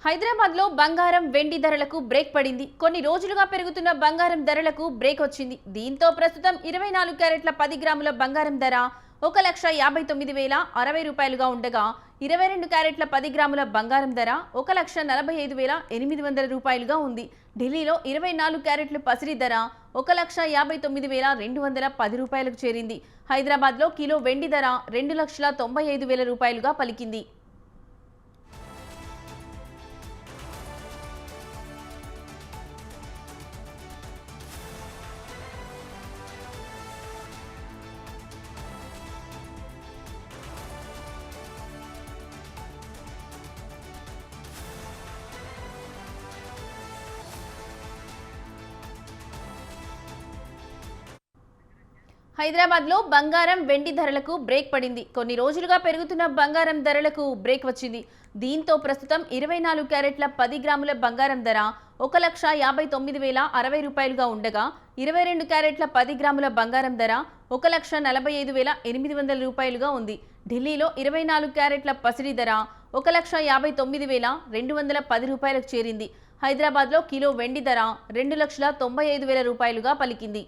హైదరాబాద్లో బంగారం వెండి ధరలకు బ్రేక్ పడింది. కొన్ని రోజులుగా పెరుగుతున్న బంగారం ధరలకు బ్రేక్ వచ్చింది. దీంతో ప్రస్తుతం 24 క్యారెట్ల 10 గ్రాముల బంగారం ధర 1,59,060 రూపాయలుగా ఉండగా 22 క్యారెట్ల 10 గ్రాముల బంగారం ధర 1,45,800 రూపాయలుగా ఉంది. ఢిల్లీలో 24 క్యారెట్లు పసిడి ధర 1,59,210 రూపాయలకు చేరింది. హైదరాబాద్లో కిలో వెండి ధర 2,95,000 రూపాయలుగా పలికింది. హైదరాబాద్లో బంగారం వెండి ధరలకు బ్రేక్ పడింది. కొన్ని రోజులుగా పెరుగుతున్న బంగారం ధరలకు బ్రేక్ వచ్చింది. దీంతో ప్రస్తుతం 24 క్యారెట్ల 10 గ్రాముల బంగారం ధర 1,59,060 రూపాయలుగా ఉండగా 22 క్యారెట్ల 10 గ్రాముల బంగారం ధర 1,45,800 రూపాయలుగా ఉంది. ఢిల్లీలో 24 క్యారెట్ల పసిడి ధర 1,59,210 రూపాయలకు చేరింది. హైదరాబాద్లో కిలో వెండి ధర 2,95,000 రూపాయలుగా పలికింది.